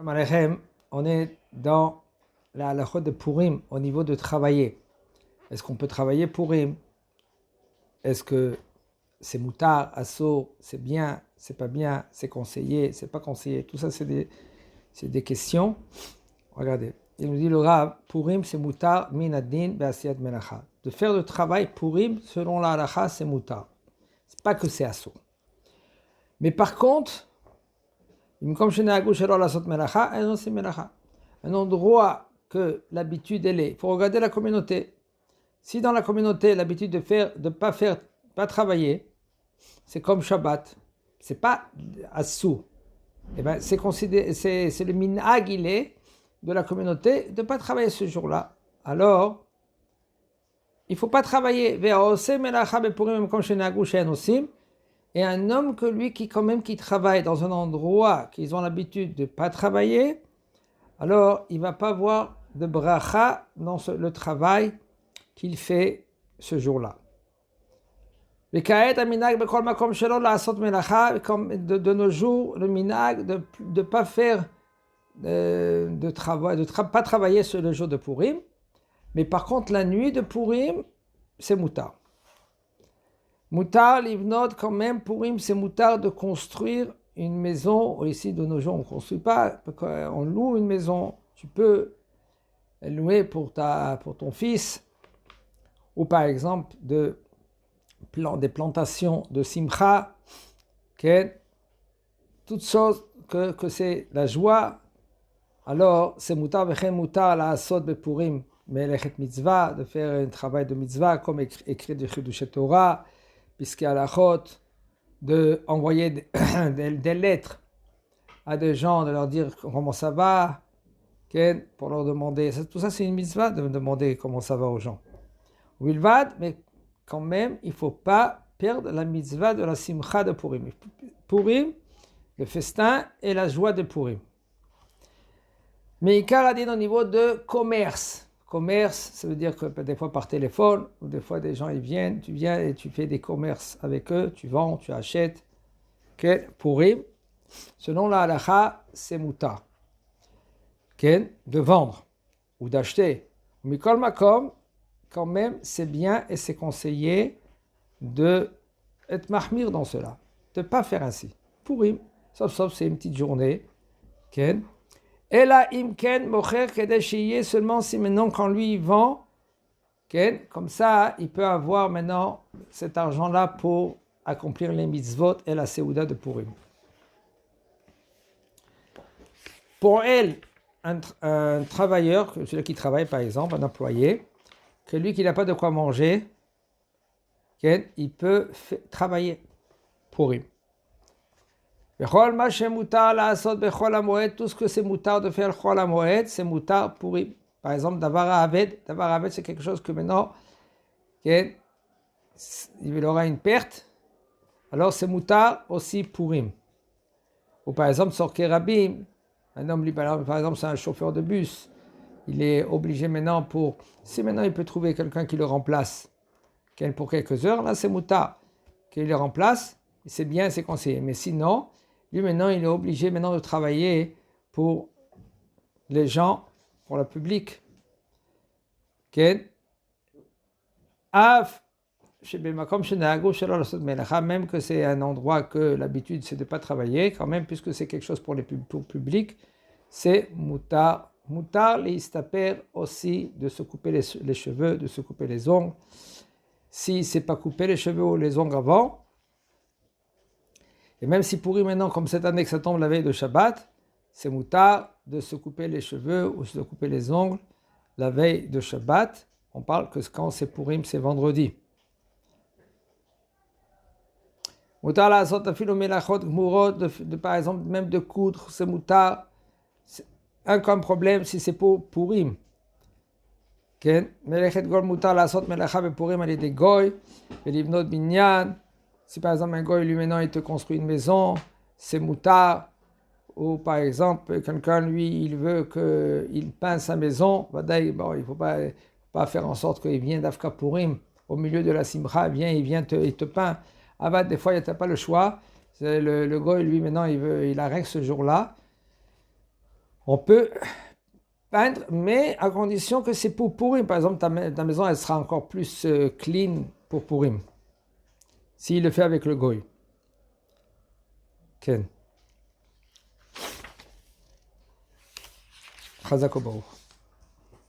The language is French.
Alechem, on est dans la halakha de Purim au niveau de travailler. Est-ce qu'on peut travailler Purim? Est-ce que c'est moutar, assaut, c'est bien, c'est pas bien, c'est conseillé, c'est pas conseillé? Tout ça, c'est des questions. Regardez, il nous dit le Rav, Purim c'est moutar min ad-din be'asiyat melacha. De faire le travail Purim selon la halakha, c'est moutar. C'est pas que c'est assaut. Mais par contre, un endroit que l'habitude elle est. Il faut regarder la communauté. Si dans la communauté l'habitude de pas travailler, c'est comme Shabbat, c'est pas assou. Eh ben c'est le minhag il est de la communauté de pas travailler ce jour-là. Alors il faut pas travailler. Et un homme que lui qui travaille dans un endroit qu'ils ont l'habitude de ne pas travailler, alors il ne va pas voir de bracha dans le travail qu'il fait ce jour-là. De nos jours, le minhag de ne pas faire pas travailler sur le jour de Purim, mais par contre la nuit de Purim, c'est moutar. Moutar, livnot, quand même, Purim, c'est moutar de construire une maison. Ici, de nos jours, on ne construit pas, on loue une maison. Tu peux louer pour ton fils, ou par exemple, des plantations de simcha, toutes choses que c'est la joie. Alors, c'est moutar, vechem moutar, la asod de Purim, melechet mitzvah, de faire un travail de mitzvah, comme écrit de Chidushet Torah, puisqu'il y a la chôte d'envoyer des lettres à des gens, de leur dire comment ça va, pour leur demander. Tout ça, c'est une mitzvah de demander comment ça va aux gens. Wilvad, mais quand même, il ne faut pas perdre la mitzvah de la simcha de Purim. Purim, le festin et la joie de Purim. Mais Ikar a dit au niveau de commerce. Commerce, ça veut dire que des fois par téléphone, ou des fois des gens ils viennent, tu viens et tu fais des commerces avec eux, tu vends, tu achètes. Purim, selon la halakha, c'est moutar. De vendre ou d'acheter. Mikol makom, quand même, c'est bien et c'est conseillé de être mahmir dans cela, de ne pas faire ainsi. Purim, sauf c'est une petite journée. Et là, imken mocher kedesh seulement si maintenant quand lui il vend, comme ça il peut avoir maintenant cet argent-là pour accomplir les mitzvot et la seouda de Purim. Pour elle, un travailleur, celui qui travaille par exemple, un employé, que lui qui n'a pas de quoi manger, il peut travailler Purim. Tout ce que c'est moutar de faire Chol HaMoed, c'est moutar Purim. Par exemple, Davar Aved, c'est quelque chose que maintenant, il aura une perte, alors c'est moutar aussi Purim. Ou par exemple, Sorke Rabim, un homme, par exemple, c'est un chauffeur de bus, il est obligé maintenant si maintenant il peut trouver quelqu'un qui le remplace, pour quelques heures, là c'est moutar, qu'il le remplace, c'est bien, c'est conseillé. Mais sinon, lui maintenant, il est obligé maintenant de travailler pour les gens, pour le public. Même que c'est un endroit que l'habitude c'est de ne pas travailler, quand même, puisque c'est quelque chose pour le public, c'est moutar. Moutar, les istaper aussi de se couper les cheveux, de se couper les ongles. Si c'est pas couper les cheveux ou les ongles avant, et même si pourri maintenant, comme cette année que ça tombe la veille de Shabbat, c'est moutar de se couper les cheveux ou se couper les ongles la veille de Shabbat. On parle que quand c'est Purim, c'est vendredi. Moutar la asot filo melachot gmurot, par exemple, même de coudre, c'est moutar. Comme problème si c'est pour Purim. Melechet gol moutar la asot melacha be Purim ali de goy, velivnot binyan. Si par exemple un goy lui maintenant il te construit une maison, c'est moutar. Ou par exemple quelqu'un lui il veut qu'il peint sa maison, il ne faut pas faire en sorte qu'il vienne d'Afka Purim au milieu de la simcha, il te peint. Des fois il n'y a pas le choix. Le goy lui maintenant il a règle ce jour-là. On peut peindre, mais à condition que c'est pour Purim. Par exemple, ta maison, elle sera encore plus clean pour Purim. S'il le fait avec le goy. Ken. Chazak Baruch.